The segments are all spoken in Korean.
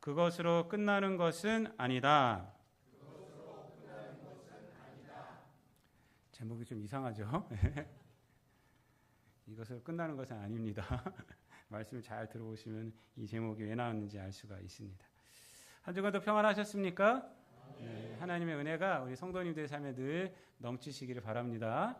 그것으로 끝나는 것은 아니다. 제목이 좀 이상하죠? 이것으로 끝나는 것은 아닙니다. 말씀을 잘 들어보시면 이 제목이 왜 나왔는지 알 수가 있습니다. 한 주간도 평안하셨습니까? 네, 하나님의 은혜가 우리 성도님들의 삶에 늘 넘치시기를 바랍니다.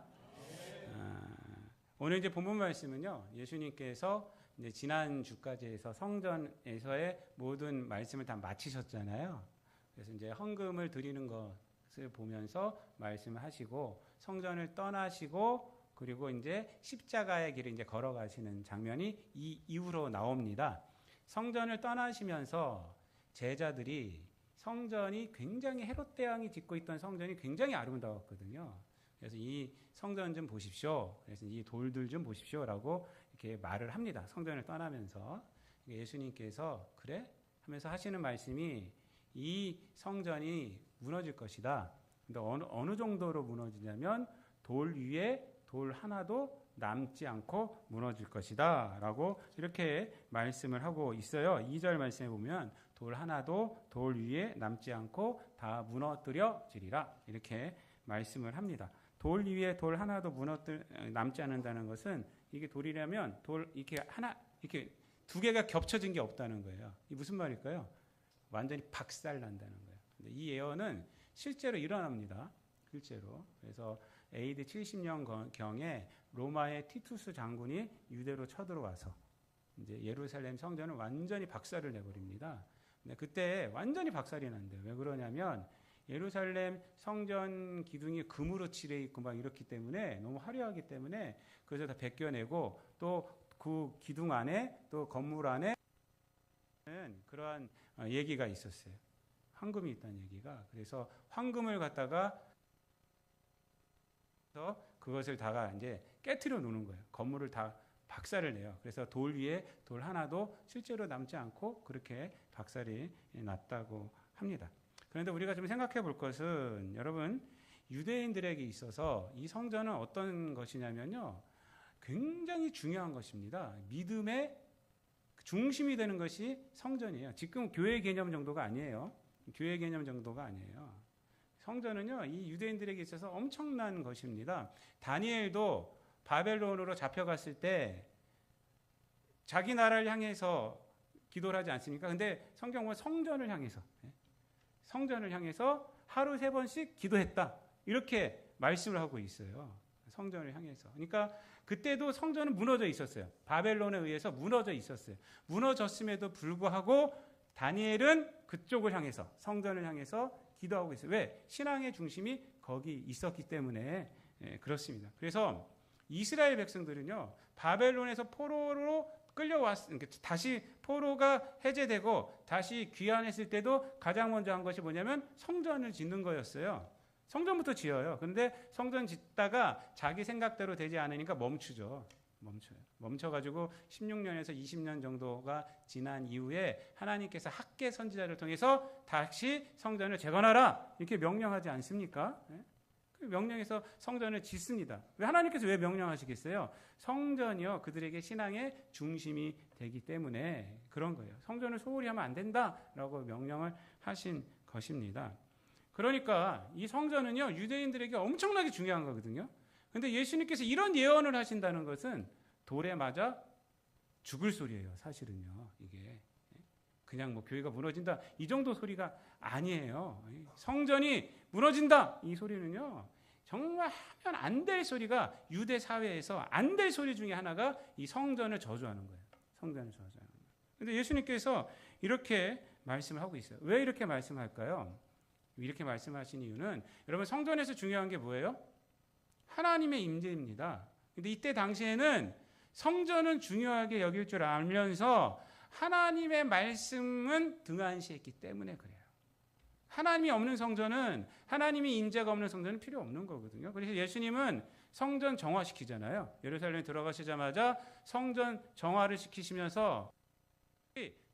오늘 이제 본문 말씀은요, 예수님께서 이제 지난 주까지 해서 성전에서의 모든 말씀을 다 마치셨잖아요. 그래서 이제 헌금을 드리는 것을 보면서 말씀을 하시고 성전을 떠나시고 그리고 이제 십자가의 길을 이제 걸어가시는 장면이 이 이후로 나옵니다. 성전을 떠나시면서 제자들이 성전이 굉장히 헤롯 대왕이 짓고 있던 성전이 굉장히 아름다웠거든요. 그래서 이 성전 좀 보십시오. 그래서 이 돌들 좀 보십시오라고 이렇게 말을 합니다. 성전을 떠나면서 예수님께서 그래? 하면서 하시는 말씀이 이 성전이 무너질 것이다. 근데 어느 정도로 무너지냐면 돌 위에 돌 하나도 남지 않고 무너질 것이다 라고 이렇게 말씀을 하고 있어요. 2절 말씀에 보면 돌 하나도 돌 위에 남지 않고 다 무너뜨려지리라 이렇게 말씀을 합니다. 돌 위에 돌 하나도 남지 않는다는 것은 이게 돌이라면 돌 이렇게 하나 이렇게 두 개가 겹쳐진 게 없다는 거예요. 이 무슨 말일까요? 완전히 박살난다는 거예요. 근데 이 예언은 실제로 일어납니다. 실제로. 그래서 AD 70년 경에 로마의 티투스 장군이 유대로 쳐들어와서 이제 예루살렘 성전을 완전히 박살을 내버립니다. 근데 그때 완전히 박살이 난대요. 왜 그러냐면 예루살렘 성전 기둥이 금으로 칠해 있고 막 이렇기 때문에 너무 화려하기 때문에 그래서 다 벗겨내고 또 그 기둥 안에 또 건물 안에 그러한 얘기가 있었어요. 황금이 있다는 얘기가. 그래서 황금을 갖다가 그것을 다가 이제 깨트려 놓는 거예요. 건물을 다 박살을 내요. 그래서 돌 위에 돌 하나도 실제로 남지 않고 그렇게 박살이 났다고 합니다. 그런데 우리가 좀 생각해 볼 것은 여러분 유대인들에게 있어서 이 성전은 어떤 것이냐면요. 굉장히 중요한 것입니다. 믿음의 중심이 되는 것이 성전이에요. 지금 교회 개념 정도가 아니에요. 교회 개념 정도가 아니에요. 성전은요, 이 유대인들에게 있어서 엄청난 것입니다. 다니엘도 바벨론으로 잡혀갔을 때 자기 나라를 향해서 기도를 하지 않습니까? 근데 성경 보면 성전을 향해서 하루 3번씩 기도했다. 이렇게 말씀을 하고 있어요. 성전을 향해서. 그러니까 그때도 성전은 무너져 있었어요. 바벨론에 의해서 무너져 있었어요. 무너졌음에도 불구하고 다니엘은 그쪽을 향해서 성전을 향해서 기도하고 있어요. 왜? 신앙의 중심이 거기 있었기 때문에 그렇습니다. 그래서 이스라엘 백성들은요. 바벨론에서 포로로 다시 포로가 해제되고 다시 귀환했을 때도 가장 먼저 한 것이 뭐냐면 성전을 짓는 거였어요. 성전부터 지어요. 그런데 성전 짓다가 자기 생각대로 되지 않으니까 멈춰요. 멈춰가지고 16년에서 20년 정도가 지난 이후에 하나님께서 학개 선지자를 통해서 다시 성전을 재건하라 이렇게 명령하지 않습니까? 그 명령해서 성전을 짓습니다. 하나님께서 왜 명령하시겠어요? 성전이요 그들에게 신앙의 중심이 되기 때문에 그런 거예요. 성전을 소홀히 하면 안 된다라고 명령을 하신 것입니다. 그러니까 이 성전은요 유대인들에게 엄청나게 중요한 거거든요. 그런데 예수님께서 이런 예언을 하신다는 것은 돌에 맞아 죽을 소리예요. 사실은요. 이게 그냥 뭐 교회가 무너진다 이 정도 소리가 아니에요. 성전이 무너진다 이 소리는요. 정말 하면 안 될 소리가 유대 사회에서 안 될 소리 중에 하나가 이 성전을 저주하는 거예요. 성전을 저주하는 거예요. 그런데 예수님께서 이렇게 말씀을 하고 있어요. 왜 이렇게 말씀할까요? 이렇게 말씀하신 이유는 여러분 성전에서 중요한 게 뭐예요? 하나님의 임재입니다. 근데 이때 당시에는 성전은 중요하게 여길 줄 알면서 하나님의 말씀은 등한시했기 때문에 그래요. 하나님이 없는 성전은 하나님이 임재가 없는 성전은 필요 없는 거거든요. 그래서 예수님은 성전 정화시키잖아요. 예루살렘에 들어가시자마자 성전 정화를 시키시면서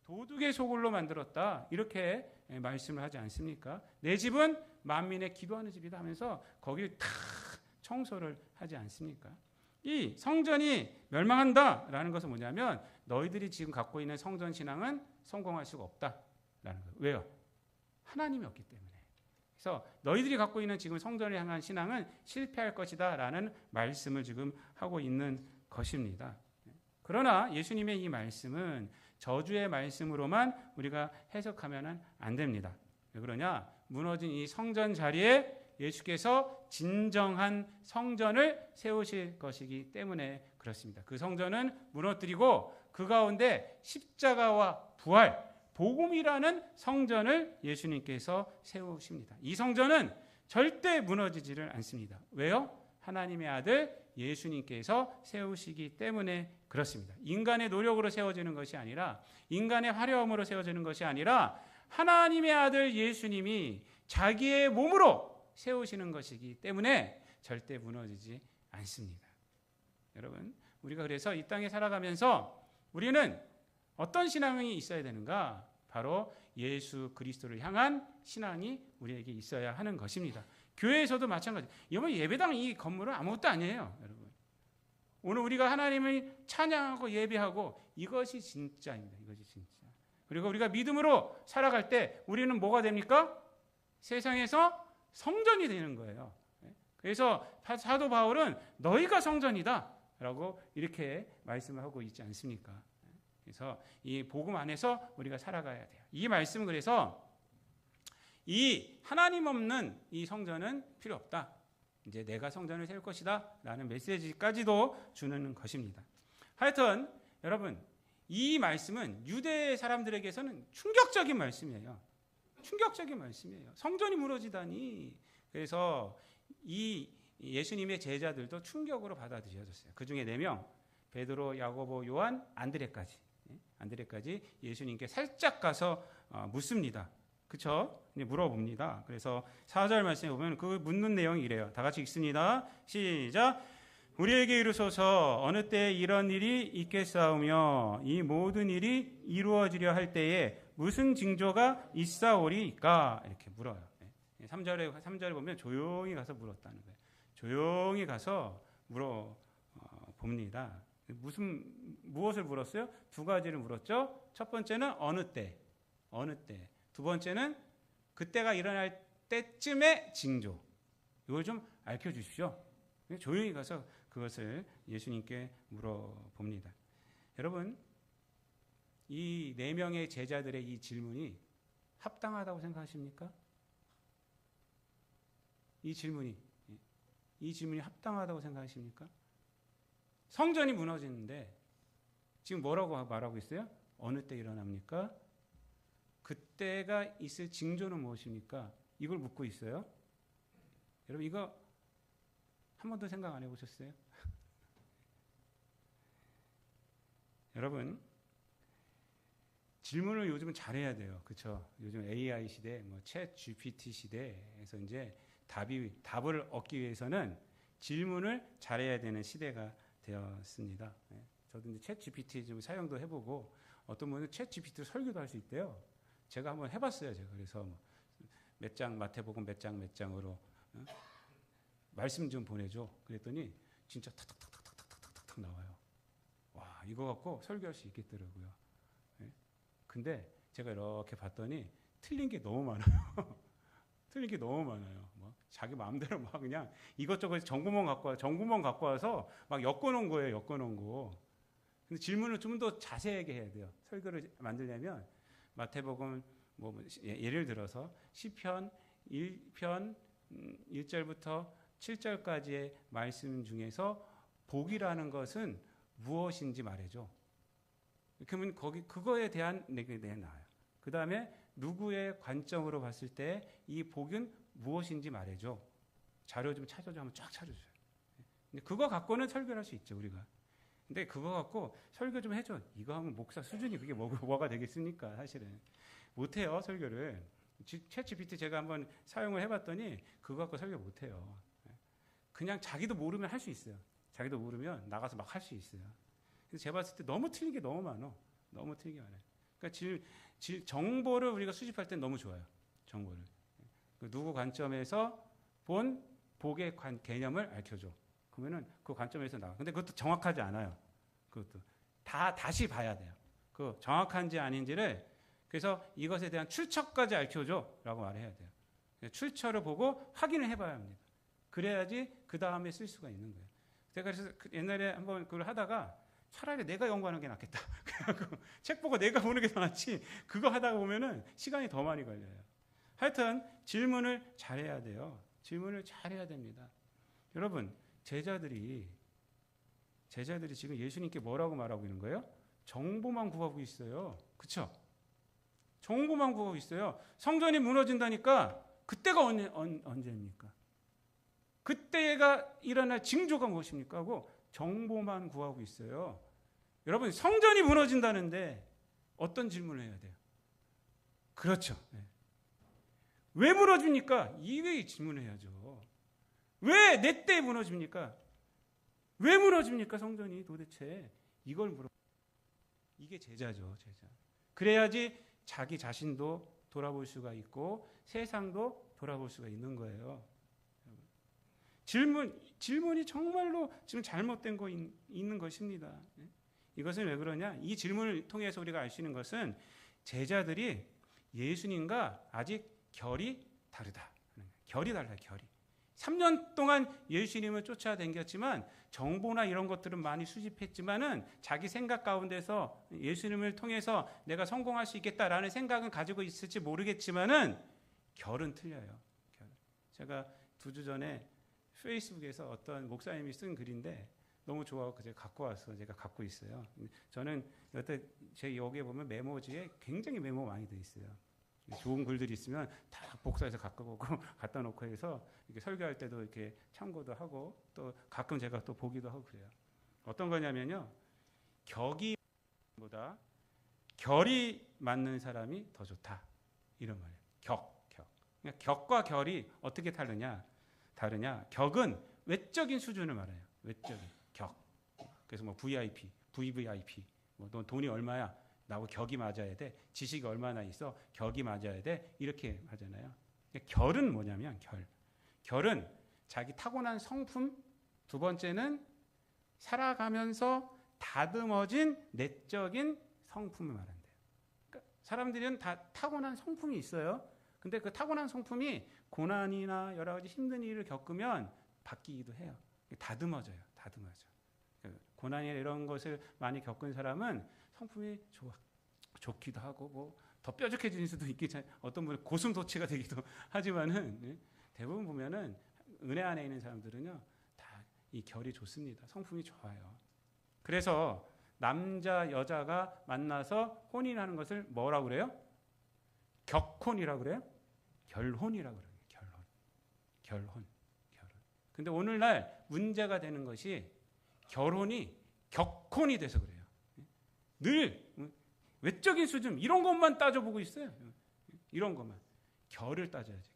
도둑의 소굴로 만들었다 이렇게 말씀을 하지 않습니까? 내 집은 만민의 기도하는 집이다 하면서 거기를 다 청소를 하지 않습니까? 이 성전이 멸망한다라는 것은 뭐냐면 너희들이 지금 갖고 있는 성전 신앙은 성공할 수가 없다. 거예요. 왜요? 하나님이 없기 때문에. 그래서 너희들이 갖고 있는 지금 성전을 향한 신앙은 실패할 것이다 라는 말씀을 지금 하고 있는 것입니다. 그러나 예수님의 이 말씀은 저주의 말씀으로만 우리가 해석하면 안 됩니다. 왜 그러냐? 무너진 이 성전 자리에 예수께서 진정한 성전을 세우실 것이기 때문에 그렇습니다. 그 성전은 무너뜨리고 그 가운데 십자가와 부활, 복음이라는 성전을 예수님께서 세우십니다. 이 성전은 절대 무너지지를 않습니다. 왜요? 하나님의 아들 예수님께서 세우시기 때문에 그렇습니다. 인간의 노력으로 세워지는 것이 아니라, 인간의 화려함으로 세워지는 것이 아니라 하나님의 아들 예수님이 자기의 몸으로 세우시는 것이기 때문에 절대 무너지지 않습니다. 여러분, 우리가 그래서 이 땅에 살아가면서 우리는 어떤 신앙이 있어야 되는가? 바로 예수 그리스도를 향한 신앙이 우리에게 있어야 하는 것입니다. 교회에서도 마찬가지. 여러분, 예배당 이 건물은 아무것도 아니에요. 여러분, 오늘 우리가 하나님을 찬양하고 예배하고 이것이 진짜입니다. 이것이 진짜. 그리고 우리가 믿음으로 살아갈 때 우리는 뭐가 됩니까? 세상에서 성전이 되는 거예요. 그래서 사도 바울은 너희가 성전이다 라고 이렇게 말씀을 하고 있지 않습니까? 그래서 이 복음 안에서 우리가 살아가야 돼요. 이 말씀은 그래서 이 하나님 없는 이 성전은 필요 없다. 이제 내가 성전을 세울 것이다 라는 메시지까지도 주는 것입니다. 하여튼 여러분, 이 말씀은 유대 사람들에게서는 충격적인 말씀이에요. 충격적인 말씀이에요. 성전이 무너지다니. 그래서 이 예수님의 제자들도 충격으로 받아들여졌어요. 그 중에 4명, 베드로, 야고보, 요한, 안드레까지 예수님께 살짝 가서 묻습니다. 그렇죠? 물어봅니다. 그래서 4절 말씀에 보면 그 묻는 내용이 이래요. 다 같이 읽습니다. 시작. 우리에게 이르소서 어느 때에 이런 일이 있겠사오며 이 모든 일이 이루어지려 할 때에 무슨 징조가 있사오리까? 이렇게 물어요. 3절에 보면 조용히 가서 물었다는 거예요. 조용히 가서 물어봅니다. 무엇을 물었어요? 2가지를 물었죠. 첫 번째는 어느 때. 두 번째는 그때가 일어날 때쯤의 징조. 이걸 좀 알려주십시오. 조용히 가서 그것을 예수님께 물어봅니다. 여러분, 이 4명의 제자들의 이 질문이 합당하다고 생각하십니까? 이 질문이 합당하다고 생각하십니까? 성전이 무너지는데 지금 뭐라고 말하고 있어요? 어느 때 일어납니까? 그때가 있을 징조는 무엇입니까? 이걸 묻고 있어요. 여러분, 이거 한 번도 생각 안 해보셨어요? 여러분, 질문을 요즘은 잘해야 돼요. 그렇죠? 요즘 AI 시대, 챗 GPT 시대에서 이제 답을 얻기 위해서는 질문을 잘해야 되는 시대가 되었습니다. 저도 이제 챗 GPT 좀 사용도 해보고 어떤 분은 챗 GPT 설교도 할 수 있대요. 제가 한번 해봤어요. 그래서 몇 장 마태복음 몇 장으로 말씀 좀 보내줘. 그랬더니 진짜 탁탁탁탁탁탁탁탁 나와요. 와, 이거 갖고 설교할 수 있겠더라고요. 근데 제가 이렇게 봤더니 틀린 게 너무 많아요. 틀린 게 너무 많아요. 자기 마음대로 막 그냥 이것저것 정보만 갖고 와서 막 엮어놓은 거예요. 엮어놓은 거. 근데 질문을 좀 더 자세하게 해야 돼요. 설교를 만들려면 마태복음 예를 들어서 시편 1편 1절부터 7절까지의 말씀 중에서 복이라는 것은 무엇인지 말해줘. 그러면 그거에 대한 내게 나와요. 그 다음에 누구의 관점으로 봤을 때 이 복은 무엇인지 말해줘. 자료 좀 찾아줘 하면 쫙 찾아줘요. 근데 그거 갖고는 설교를 할 수 있죠, 우리가. 근데 그거 갖고 설교 좀 해줘. 이거 하면 목사 수준이 그게 뭐가 되겠습니까? 사실은 못해요, 설교를. 챗 GPT 제가 한번 사용을 해봤더니 그거 갖고 설교 못해요. 그냥 자기도 모르면 할 수 있어요. 자기도 모르면 나가서 막 할 수 있어요. 그래서 제가 봤을 때 너무 틀린 게 너무 많아. 너무 틀린 게 많아요. 그러니까 정보를 우리가 수집할 땐 너무 좋아요. 정보를. 누구 관점에서 본 복의 개념을 알려줘. 그러면은 그 관점에서 나와. 근데 그것도 정확하지 않아요. 그것도 다시 봐야 돼요. 그 정확한지 아닌지를 그래서 이것에 대한 출처까지 알려줘라고 말해야 돼요. 출처를 보고 확인을 해봐야 합니다. 그래야지 그 다음에 쓸 수가 있는 거예요. 제가 그래서 옛날에 한번 그걸 하다가 차라리 내가 연구하는 게 낫겠다. 책 보고 내가 보는 게 더 낫지. 그거 하다가 보면은 시간이 더 많이 걸려요. 하여튼 질문을 잘해야 돼요. 질문을 잘해야 됩니다. 여러분, 제자들이 지금 예수님께 뭐라고 말하고 있는 거예요? 정보만 구하고 있어요. 그렇죠? 정보만 구하고 있어요. 성전이 무너진다니까 그때가 언제입니까? 그때가 일어날 징조가 무엇입니까? 하고 정보만 구하고 있어요. 여러분, 성전이 무너진다는데 어떤 질문을 해야 돼요? 그렇죠. 네. 왜 무너집니까? 이외의 질문을 해야죠. 왜 내 때에 무너집니까? 왜 무너집니까? 성전이 도대체 이걸 물어. 이게 제자죠, 제자. 그래야지 자기 자신도 돌아볼 수가 있고 세상도 돌아볼 수가 있는 거예요. 질문이 정말로 지금 잘못된 거 있는 것입니다. 이것은 왜 그러냐? 이 질문을 통해서 우리가 알 수 있는 것은 제자들이 예수님과 아직 결이 다르다. 결이 달라요, 결이. 3년 동안 예수님을 쫓아다녔지만 정보나 이런 것들은 많이 수집했지만은 자기 생각 가운데서 예수님을 통해서 내가 성공할 수 있겠다라는 생각은 가지고 있을지 모르겠지만은 결은 틀려요. 결. 제가 2주 전에 페이스북에서 어떤 목사님이 쓴 글인데 너무 좋아하고 제가 갖고 와서 제가 갖고 있어요. 저는 여태 제 여기에 보면 메모지에 굉장히 메모 많이 돼 있어요. 좋은 글들이 있으면 다 복사해서 갖고 오고 갖다 놓고 해서 이렇게 설교할 때도 이렇게 참고도 하고 또 가끔 제가 또 보기도 하고 그래요. 어떤 거냐면요. 격이보다 결이 맞는 사람이 더 좋다. 이런 말이에요. 격. 그러니까 격과 결이 어떻게 다르냐? 격은 외적인 수준을 말해요. 외적인 격. 그래서 뭐 VIP, VVIP, 뭐 너 돈이 얼마야? 나하고 격이 맞아야 돼. 지식이 얼마나 있어? 격이 맞아야 돼. 이렇게 하잖아요. 결은 뭐냐면 결은 자기 타고난 성품, 두 번째는 살아가면서 다듬어진 내적인 성품을 말한대요. 그러니까 사람들은 다 타고난 성품이 있어요. 근데 그 타고난 성품이 고난이나 여러 가지 힘든 일을 겪으면 바뀌기도 해요. 다듬어져요. 고난이나 이런 것을 많이 겪은 사람은 성품이 좋기도 하고 뭐 더 뾰족해질 수도 있겠죠. 어떤 분은 고슴도치가 되기도 하지만은 대부분 보면은 은혜 안에 있는 사람들은요 다 이 결이 좋습니다. 성품이 좋아요. 그래서 남자 여자가 만나서 혼인하는 것을 뭐라고 그래요? 격혼이라고 그래요? 결혼이라고 그래요. 결혼. 근데 오늘날 문제가 되는 것이 결혼이 격혼이 돼서 그래요. 늘 외적인 수준 이런 것만 따져보고 있어요. 이런 것만. 결을 따져야죠.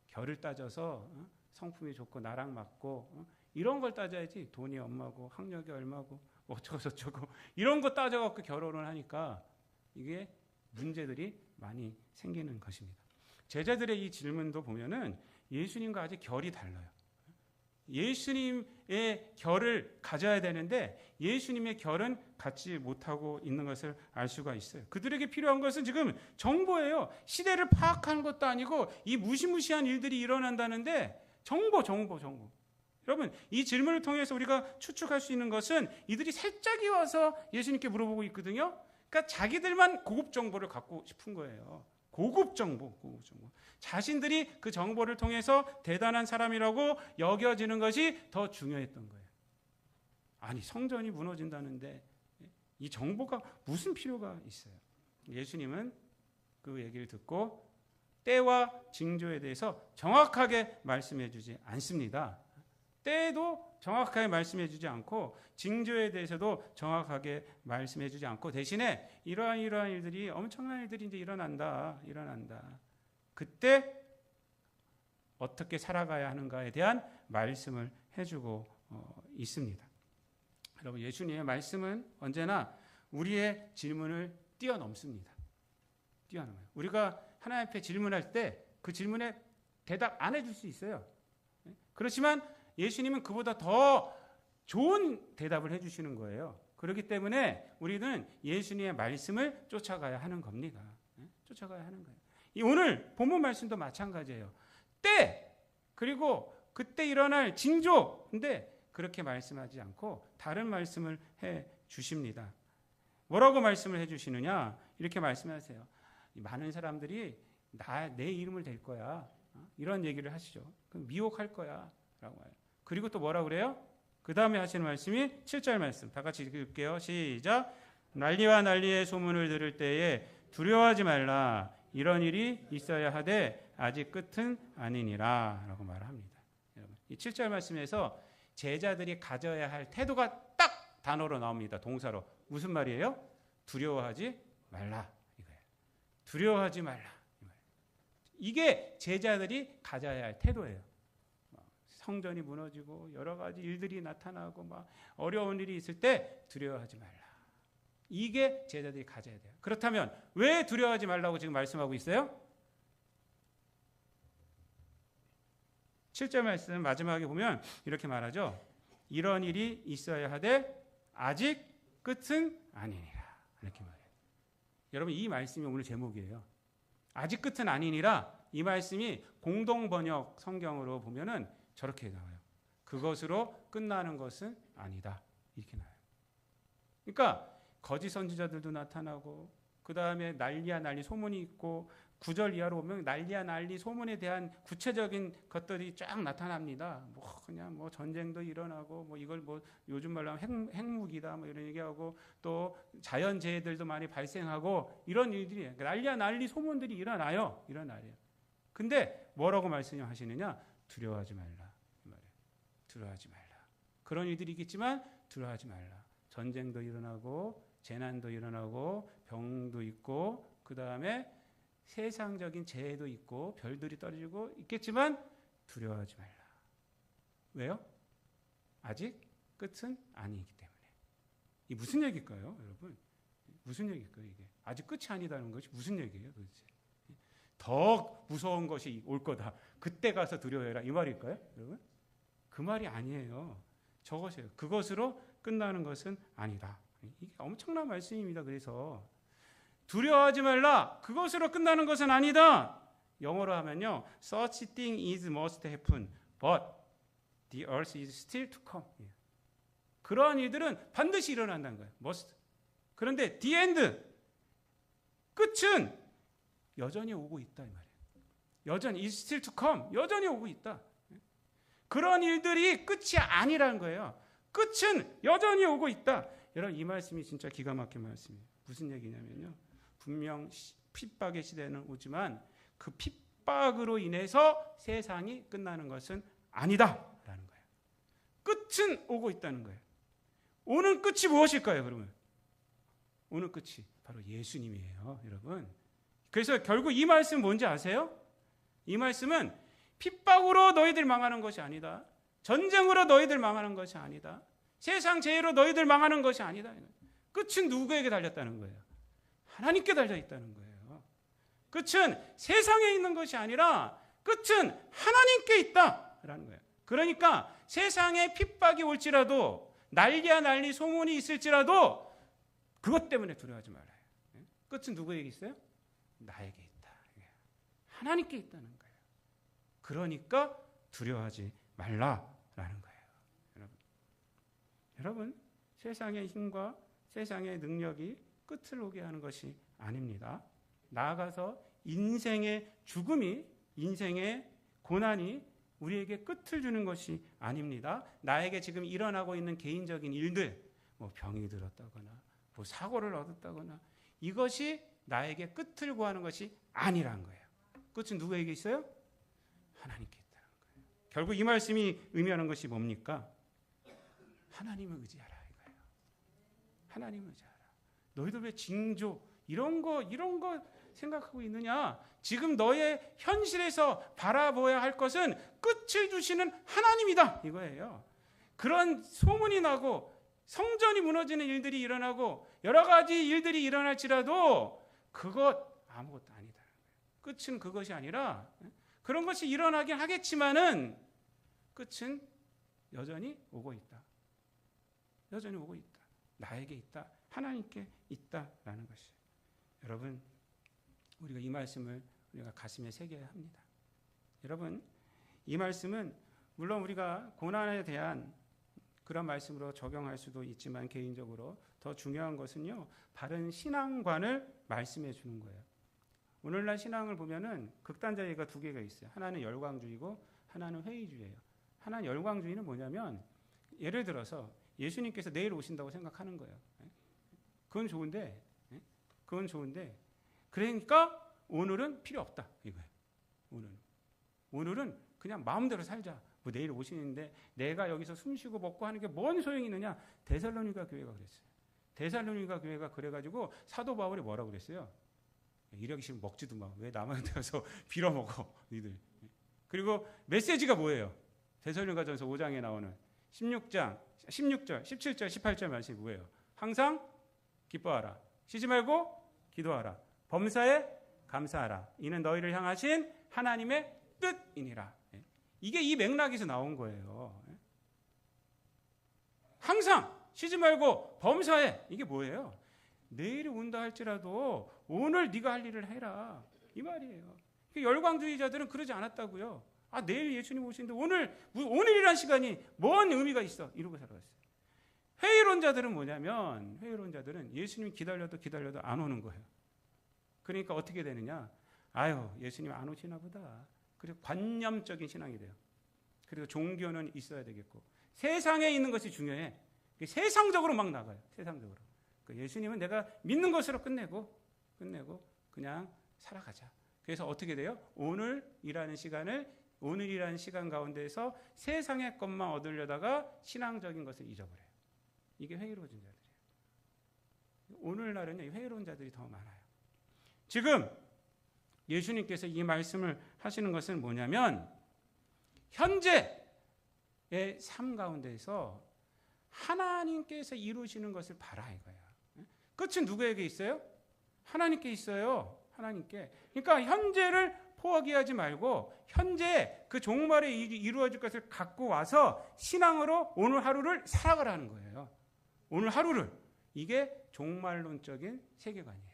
결을 따져서 성품이 좋고 나랑 맞고 이런 걸 따져야지 돈이 얼마고 학력이 얼마고 어쩌고 저쩌고 이런 거 따져갖고 결혼을 하니까 이게 문제들이 많이 생기는 것입니다. 제자들의 이 질문도 보면은 예수님과 아직 결이 달라요. 예수님의 결을 가져야 되는데 예수님의 결은 갖지 못하고 있는 것을 알 수가 있어요. 그들에게 필요한 것은 지금 정보예요. 시대를 파악하는 것도 아니고 이 무시무시한 일들이 일어난다는데 정보. 여러분, 이 질문을 통해서 우리가 추측할 수 있는 것은 이들이 살짝이 와서 예수님께 물어보고 있거든요. 그러니까 자기들만 고급 정보를 갖고 싶은 거예요. 고급 정보. 자신들이 그 정보를 통해서 대단한 사람이라고 여겨지는 것이 더 중요했던 거예요. 아니, 성전이 무너진다는데 이 정보가 무슨 필요가 있어요? 예수님은 그 얘기를 듣고 때와 징조에 대해서 정확하게 말씀해 주지 않습니다. 때도 정확하게 말씀해 주지 않고 징조에 대해서도 정확하게 말씀해 주지 않고 대신에 이러한 일들이 엄청난 일들이 이제 일어난다. 그때 어떻게 살아가야 하는가에 대한 말씀을 해주고 있습니다. 여러분, 예수님의 말씀은 언제나 우리의 질문을 뛰어넘습니다. 뛰어넘어요. 우리가 하나님 앞에 질문할 때 그 질문에 대답 안 해줄 수 있어요. 그렇지만 예수님은 그보다 더 좋은 대답을 해주시는 거예요. 그렇기 때문에 우리는 예수님의 말씀을 쫓아가야 하는 겁니다. 쫓아가야 하는 거예요. 이 오늘 본문 말씀도 마찬가지예요. 때 그리고 그때 일어날 징조. 근데 그렇게 말씀하지 않고 다른 말씀을 해 주십니다. 뭐라고 말씀을 해 주시느냐? 이렇게 말씀하세요. 많은 사람들이 내 이름을 댈 거야. 이런 얘기를 하시죠. 그럼 미혹할 거야. 라고 해요. 그리고 또 뭐라고 그래요? 그 다음에 하시는 말씀이 7절 말씀. 다 같이 읽을게요. 시작. 난리와 난리의 소문을 들을 때에 두려워하지 말라. 이런 일이 있어야 하되 아직 끝은 아니니라. 라고 말을 합니다. 여러분, 이 7절 말씀에서 제자들이 가져야 할 태도가 딱 단어로 나옵니다. 동사로. 무슨 말이에요? 두려워하지 말라. 이거예요. 두려워하지 말라. 이게 제자들이 가져야 할 태도예요. 성전이 무너지고 여러 가지 일들이 나타나고 막 어려운 일이 있을 때 두려워하지 말라. 이게 제자들이 가져야 돼요. 그렇다면 왜 두려워하지 말라고 지금 말씀하고 있어요? 7절 말씀 마지막에 보면 이렇게 말하죠. 이런 일이 있어야 하되 아직 끝은 아니니라. 이렇게 말해요. 여러분 이 말씀이 오늘 제목이에요. 아직 끝은 아니니라. 이 말씀이 공동 번역 성경으로 보면은 저렇게 나와요. 그것으로 끝나는 것은 아니다. 이렇게 나와요. 그러니까 거짓 선지자들도 나타나고 그 다음에 난리야 난리 소문이 있고 9절 이하로 보면 난리야 난리 소문에 대한 구체적인 것들이 쫙 나타납니다. 뭐 그냥 뭐 전쟁도 일어나고 뭐 이걸 뭐 요즘 말로 하면 핵무기다 뭐 이런 얘기하고 또 자연 재해들도 많이 발생하고 이런 일들이 난리야 난리 소문들이 일어나요. 근데 뭐라고 말씀하시느냐? 두려워하지 말라. 이 말이에요. 두려워하지 말라. 그런 일들이 있겠지만 두려워하지 말라. 전쟁도 일어나고 재난도 일어나고 병도 있고 그 다음에 세상적인 재해도 있고 별들이 떨어지고 있겠지만 두려워하지 말라. 왜요? 아직 끝은 아니기 때문에. 이 무슨 얘기일까요, 여러분? 무슨 얘기일까요, 이게? 아직 끝이 아니다는 것이 무슨 얘기예요, 도대체? 더 무서운 것이 올 거다. 그때 가서 두려워해라. 이 말일까요, 여러분? 그 말이 아니에요. 저것이에요. 그것으로 끝나는 것은 아니다. 이게 엄청난 말씀입니다. 그래서 두려워하지 말라. 그것으로 끝나는 것은 아니다. 영어로 하면요. Such thing is must happen, but the earth is still to come. 그러한 일들은 반드시 일어난다는 거예요. must. 그런데 the end, 끝은 여전히 오고 있다 이 말이에요. 여전히 is still to come. 여전히 오고 있다. 그런 일들이 끝이 아니라는 거예요. 끝은 여전히 오고 있다. 여러분 이 말씀이 진짜 기가 막힌 말씀이에요. 무슨 얘기냐면요. 분명 핍박의 시대는 오지만 그 핍박으로 인해서 세상이 끝나는 것은 아니다라는 거예요. 끝은 오고 있다는 거예요. 오는 끝이 무엇일까요, 그러면? 오는 끝이 바로 예수님이에요, 여러분. 그래서 결국 이 말씀은 뭔지 아세요? 이 말씀은 핍박으로 너희들 망하는 것이 아니다. 전쟁으로 너희들 망하는 것이 아니다. 세상 재해로 너희들 망하는 것이 아니다. 끝은 누구에게 달렸다는 거예요? 하나님께 달려 있다는 거예요. 끝은 세상에 있는 것이 아니라 끝은 하나님께 있다라는 거예요. 그러니까 세상에 핍박이 올지라도 난리야 난리 소문이 있을지라도 그것 때문에 두려워하지 말아요. 끝은 누구에게 있어요? 나에게 있다. 하나님께 있다는 거예요. 그러니까 두려워하지 말라라는 거예요. 여러분, 세상의 힘과 세상의 능력이 끝을 오게 하는 것이 아닙니다. 나아가서 인생의 죽음이, 인생의 고난이 우리에게 끝을 주는 것이 아닙니다. 나에게 지금 일어나고 있는 개인적인 일들, 뭐 병이 들었다거나, 뭐 사고를 얻었다거나, 이것이 나에게 끝을 구하는 것이 아니라는 거예요. 끝은 누구에게 있어요? 하나님께 있다는 거예요. 결국 이 말씀이 의미하는 것이 뭡니까? 하나님을 의지하라 이거예요. 하나님을 의지하라. 너희들 왜 징조 이런 거 생각하고 있느냐? 지금 너의 현실에서 바라보아야 할 것은 끝을 주시는 하나님이다 이거예요. 그런 소문이 나고 성전이 무너지는 일들이 일어나고 여러 가지 일들이 일어날지라도 그것 아무것도 아니다. 끝은 그것이 아니라 그런 것이 일어나긴 하겠지만은 끝은 여전히 오고 있다. 여전히 오고 있다. 나에게 있다. 하나님께 있다라는 것이. 여러분, 우리가 이 말씀을 우리가 가슴에 새겨야 합니다. 여러분, 이 말씀은 물론 우리가 고난에 대한 그런 말씀으로 적용할 수도 있지만 개인적으로 더 중요한 것은요, 바른 신앙관을 말씀해 주는 거예요. 오늘날 신앙을 보면은 극단자의가 두 개가 있어요. 하나는 열광주의고 하나는 회의주의예요. 하나는 열광주의는 뭐냐면 예를 들어서 예수님께서 내일 오신다고 생각하는 거예요. 그건 좋은데 그러니까 오늘은 필요 없다 이거예요. 오늘은 그냥 마음대로 살자. 뭐 내일 오시는데 내가 여기서 숨쉬고 먹고 하는 게 뭔 소용이 있느냐. 데살로니가 교회가 그랬어요. 데살로니가 교회가 그래가지고 사도 바울이 뭐라고 그랬어요? 이러기 싫으면 먹지도 마. 왜 남한테 가서 빌어먹어 니들. 그리고 메시지가 뭐예요? 데살로니가전서 5장에 나오는 16절, 17절, 18절 말씀이 뭐예요? 항상 기뻐하라. 쉬지 말고 기도하라. 범사에 감사하라. 이는 너희를 향하신 하나님의 뜻이니라. 이게 이 맥락에서 나온 거예요. 항상 쉬지 말고 범사에. 이게 뭐예요? 내일이 온다 할지라도 오늘 네가 할 일을 해라. 이 말이에요. 열광주의자들은 그러지 않았다고요. 아, 내일 예수님 오시는데 오늘이란 시간이 뭔 의미가 있어. 이러고 살아갔어요. 회의론자들은 뭐냐면 회의론자들은 예수님 기다려도 안 오는 거예요. 그러니까 어떻게 되느냐. 아유, 예수님 안 오시나 보다. 그리고 관념적인 신앙이 돼요. 그리고 종교는 있어야 되겠고 세상에 있는 것이 중요해. 세상적으로 막 나가요. 세상적으로. 예수님은 내가 믿는 것으로 끝내고 그냥 살아가자. 그래서 어떻게 돼요? 오늘이라는 시간 가운데에서 세상의 것만 얻으려다가 신앙적인 것을 잊어버려요. 이게 회의론자들이에요. 오늘날은 회의론자들이 더 많아요. 지금 예수님께서 이 말씀을 하시는 것은 뭐냐면 현재의 삶 가운데서 하나님께서 이루시는 것을 봐라 이거야. 끝은 누구에게 있어요? 하나님께 있어요. 하나님께. 그러니까 현재를 포기하지 말고 현재 그 종말에 이루어질 것을 갖고 와서 신앙으로 오늘 하루를 살아가라는 거예요. 오늘 하루를. 이게 종말론적인 세계관이에요.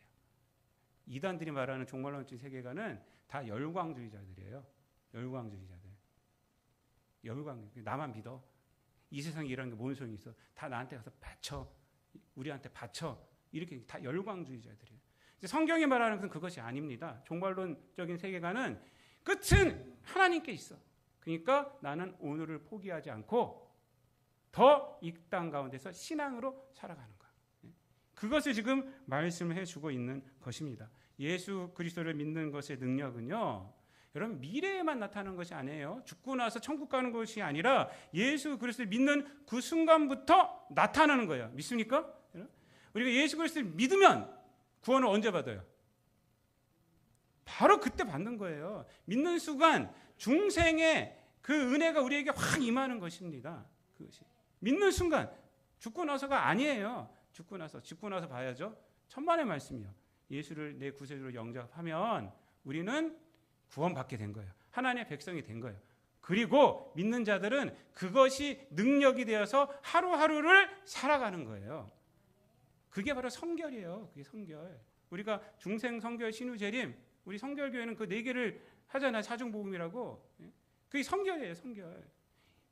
이단들이 말하는 종말론적인 세계관은 다 열광주의자들이에요. 열광주의자들. 나만 믿어. 이 세상에 일하는 게 뭔 소용이 있어. 다 나한테 가서 바쳐. 우리한테 바쳐. 이렇게 다 열광주의자들이에요. 성경이 말하는 것은 그것이 아닙니다. 종말론적인 세계관은 끝은 하나님께 있어. 그러니까 나는 오늘을 포기하지 않고 더 이 땅 가운데서 신앙으로 살아가는 거야. 그것을 지금 말씀을 해주고 있는 것입니다. 예수 그리스도를 믿는 것의 능력은요, 여러분 미래에만 나타나는 것이 아니에요. 죽고 나서 천국 가는 것이 아니라 예수 그리스도를 믿는 그 순간부터 나타나는 거예요. 믿습니까? 우리가 예수 그리스도를 믿으면 구원을 언제 받아요? 바로 그때 받는 거예요. 믿는 순간 중생의 그 은혜가 우리에게 확 임하는 것입니다. 그것이 믿는 순간. 죽고 나서가 아니에요. 죽고 나서 봐야죠. 천만의 말씀이요. 예수를 내 구세주로 영접하면 우리는 구원받게 된 거예요. 하나님의 백성이 된 거예요. 그리고 믿는 자들은 그것이 능력이 되어서 하루하루를 살아가는 거예요. 그게 바로 성결이에요. 그게 성결. 우리가 중생 성결 신유재림, 우리 성결교회는 그 4개를 하잖아요. 사중복음이라고. 그게 성결이에요. 성결.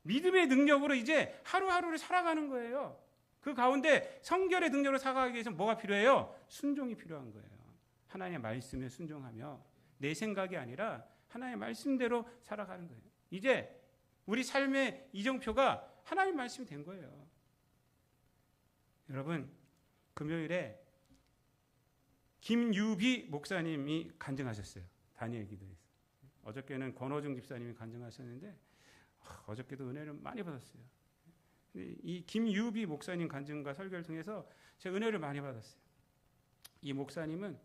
믿음의 능력으로 이제 하루하루를 살아가는 거예요. 그 가운데 성결의 능력으로 살아가기 위해서 뭐가 필요해요? 순종이 필요한 거예요. 하나님의 말씀에 순종하며 내 생각이 아니라 하나님의 말씀대로 살아가는 거예요. 이제 우리 삶의 이정표가 하나님의 말씀이 된 거예요. 여러분, 금요일에 김유비 목사님이 간증하셨어요. 다니엘 기도에서. 어저께는 권호중 집사님이 간증하셨는데 어저께도 은혜를 많이 받았어요. 이 김유비 목사님 간증과 설교를 통해서 제가 은혜를 많이 받았어요. 이 목사님은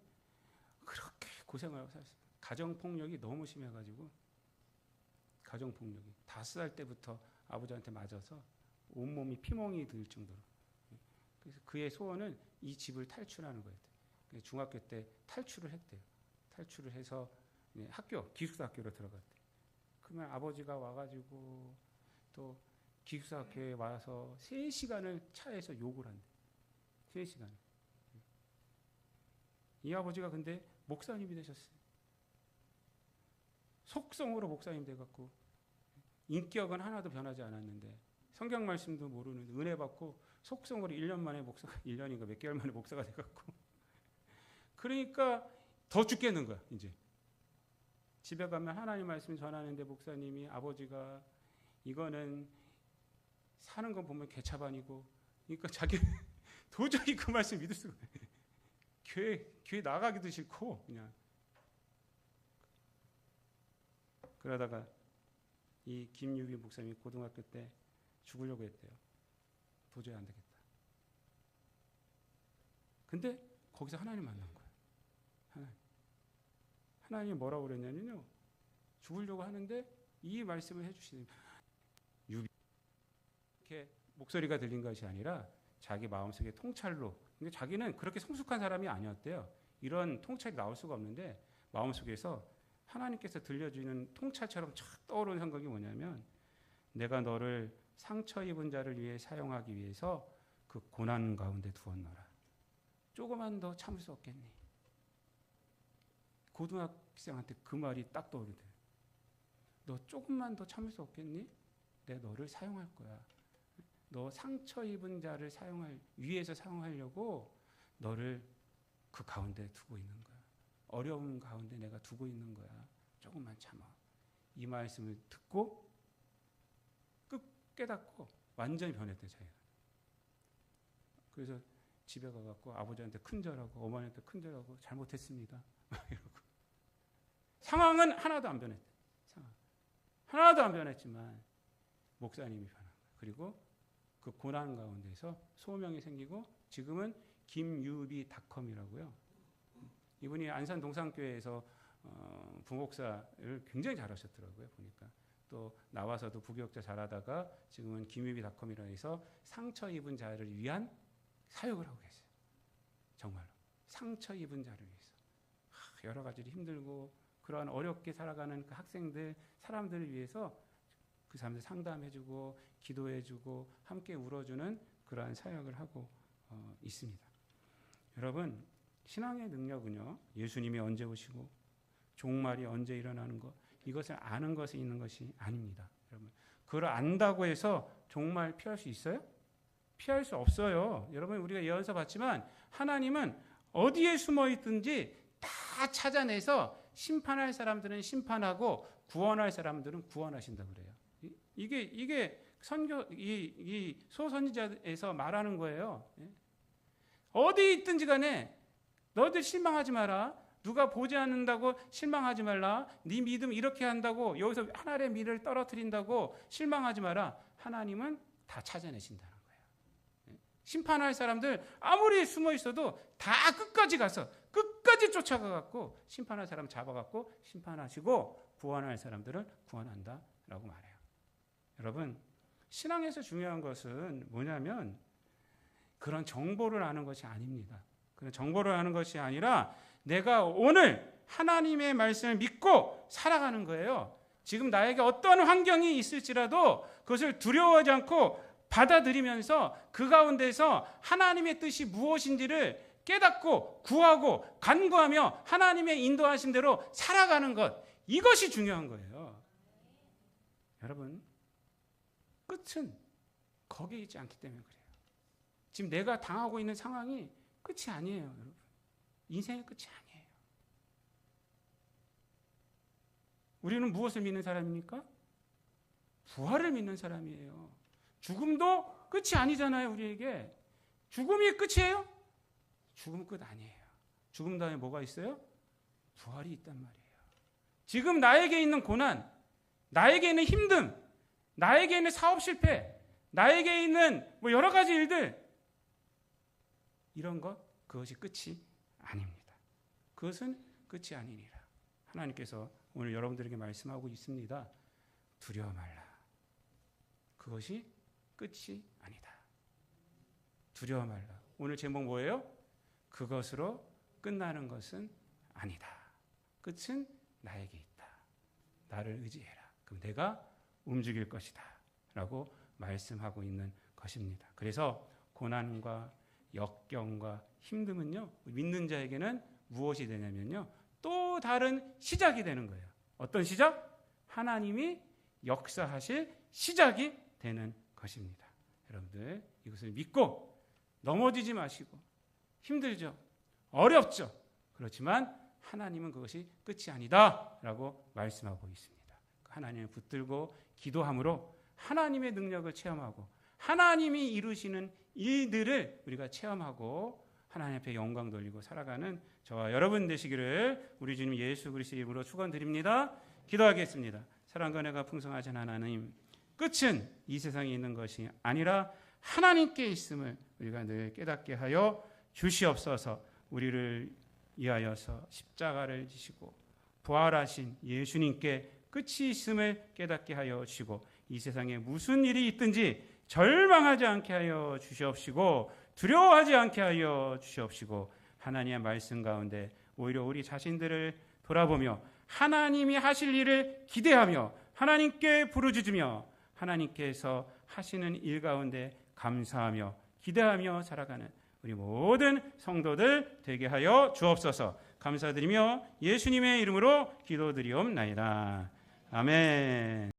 그렇게 고생을 하고 살았어요. 가정폭력이 너무 심해가지고 가정폭력이 5살 때부터 아버지한테 맞아서 온몸이 피멍이 들 정도로. 그래서 그의 소원은 이 집을 탈출하는 거였대요. 중학교 때 탈출을 했대요. 탈출을 해서 기숙사 학교로 들어갔대요. 그러면 아버지가 와가지고 또 기숙사 학교에 와서 3시간을 차에서 욕을 한대. 3시간. 이 아버지가 근데 목사님이 되셨어요. 속성으로 목사님 돼갖고 인격은 하나도 변하지 않았는데 성경 말씀도 모르는 은혜 받고 속성으로 1년 만에 목사가 1년인가 몇 개월 만에 목사가 돼갖고 그러니까 더 죽겠는 거야. 이제 집에 가면 하나님 말씀 전하는데 목사님이 아버지가 이거는 사는 거 보면 개차반이고 그러니까 자기 도저히 그 말씀 믿을 수가 없어요. 교회 나가기도 싫고 그냥 그러다가 이 김유비 목사님이 고등학교 때 죽으려고 했대요. 도저히 안 되겠다. 근데 거기서 하나님 만난 거예요. 하나님이 뭐라고 그랬냐면요. 죽으려고 하는데 이 말씀을 해주시는 유비 이렇게 목소리가 들린 것이 아니라 자기 마음속에 통찰로. 근데 자기는 그렇게 성숙한 사람이 아니었대요. 이런 통찰이 나올 수가 없는데 마음속에서 하나님께서 들려주는 통찰처럼 착 떠오르는 생각이 뭐냐면 내가 너를 상처 입은 자를 위해 사용하기 위해서 그 고난 가운데 두었노라. 조금만 더 참을 수 없겠니? 고등학생한테 그 말이 딱 떠오르대. 너 조금만 더 참을 수 없겠니? 내가 너를 사용할 거야. 너 상처 입은 자를 위해서 사용하려고 너를 그 가운데 두고 있는 거야. 어려움 가운데 내가 두고 있는 거야. 조금만 참아. 이 말씀을 듣고 깨닫고 완전히 변했대 자기가. 그래서 집에 가갖고 아버지한테 큰절하고 어머니한테 큰절하고 잘못했습니다. 이러고. 상황은 하나도 안 변했대. 하나도 안 변했지만 목사님이 변한 거야. 그리고 그 고난 가운데서 소명이 생기고 지금은 김유비닷컴이라고요. 이분이 안산 동산교회에서 부목사를 굉장히 잘하셨더라고요. 보니까 또 나와서도 부교육자 잘하다가 지금은 김유비닷컴이라 해서 상처 입은 자를 위한 사역을 하고 계세요. 정말로 상처 입은 자를 위해서 여러 가지로 힘들고 그러한 어렵게 살아가는 그 학생들 사람들을 위해서 그 사람들 상담해주고 기도해주고 함께 울어주는 그러한 사역을 하고 있습니다. 여러분 신앙의 능력은요 예수님이 언제 오시고 종말이 언제 일어나는 것 이것을 아는 것에 있는 것이 아닙니다. 여러분 그걸 안다고 해서 종말 피할 수 있어요? 피할 수 없어요. 여러분 우리가 예언서 봤지만 하나님은 어디에 숨어 있든지 다 찾아내서 심판할 사람들은 심판하고 구원할 사람들은 구원하신다 그래요. 이게 이 소선지자에서 말하는 거예요. 어디 있든지 간에 너희들 실망하지 마라. 누가 보지 않는다고 실망하지 말라. 네 믿음 이렇게 한다고 여기서 하나님의 미를 떨어뜨린다고 실망하지 마라. 하나님은 다 찾아내신다는 거예요. 심판할 사람들 아무리 숨어 있어도 다 끝까지 가서 끝까지 쫓아가갖고 심판할 사람 잡아갖고 심판하시고 구원할 사람들을 구원한다라고 말해요. 여러분 신앙에서 중요한 것은 뭐냐면 그런 정보를 아는 것이 아닙니다. 그런 정보를 아는 것이 아니라 내가 오늘 하나님의 말씀을 믿고 살아가는 거예요. 지금 나에게 어떤 환경이 있을지라도 그것을 두려워하지 않고 받아들이면서 그 가운데서 하나님의 뜻이 무엇인지를 깨닫고 구하고 간구하며 하나님의 인도하신 대로 살아가는 것 이것이 중요한 거예요. 여러분 끝은 거기에 있지 않기 때문에 그래요. 지금 내가 당하고 있는 상황이 끝이 아니에요. 여러분 인생의 끝이 아니에요. 우리는 무엇을 믿는 사람입니까? 부활을 믿는 사람이에요. 죽음도 끝이 아니잖아요. 우리에게 죽음이 끝이에요? 죽음은 끝 아니에요. 죽음 다음에 뭐가 있어요? 부활이 있단 말이에요. 지금 나에게 있는 고난, 나에게 있는 힘듦, 나에게 있는 사업 실패, 나에게 있는 여러 가지 일들 이런 것 그것이 끝이 아닙니다. 그것은 끝이 아니니라. 하나님께서 오늘 여러분들에게 말씀하고 있습니다. 두려워 말라. 그것이 끝이 아니다. 두려워 말라. 오늘 제목 뭐예요? 그것으로 끝나는 것은 아니다. 끝은 나에게 있다. 나를 의지해라. 그럼 내가 움직일 것이다. 라고 말씀하고 있는 것입니다. 그래서 고난과 역경과 힘듦은요, 믿는 자에게는 무엇이 되냐면요. 또 다른 시작이 되는 거예요. 어떤 시작? 하나님이 역사하실 시작이 되는 것입니다. 여러분들 이것을 믿고 넘어지지 마시고 힘들죠. 어렵죠. 그렇지만 하나님은 그것이 끝이 아니다 라고 말씀하고 있습니다. 하나님을 붙들고 기도함으로 하나님의 능력을 체험하고 하나님이 이루시는 일들을 우리가 체험하고 하나님 앞에 영광 돌리고 살아가는 저와 여러분 되시기를 우리 주님 예수 그리스도의 이름으로 축원드립니다. 기도하겠습니다. 사랑과 은혜가 풍성하신 하나님, 끝은 이 세상에 있는 것이 아니라 하나님께 있음을 우리가 늘 깨닫게 하여 주시옵소서. 우리를 위하여서 십자가를 지시고 부활하신 예수님께 끝이 있음을 깨닫게 하여 주시고 이 세상에 무슨 일이 있든지 절망하지 않게 하여 주시옵시고 두려워하지 않게 하여 주시옵시고 하나님의 말씀 가운데 오히려 우리 자신들을 돌아보며 하나님이 하실 일을 기대하며 하나님께 부르짖으며 하나님께서 하시는 일 가운데 감사하며 기대하며 살아가는 우리 모든 성도들 되게 하여 주옵소서. 감사드리며 예수님의 이름으로 기도드리옵나이다. 아멘.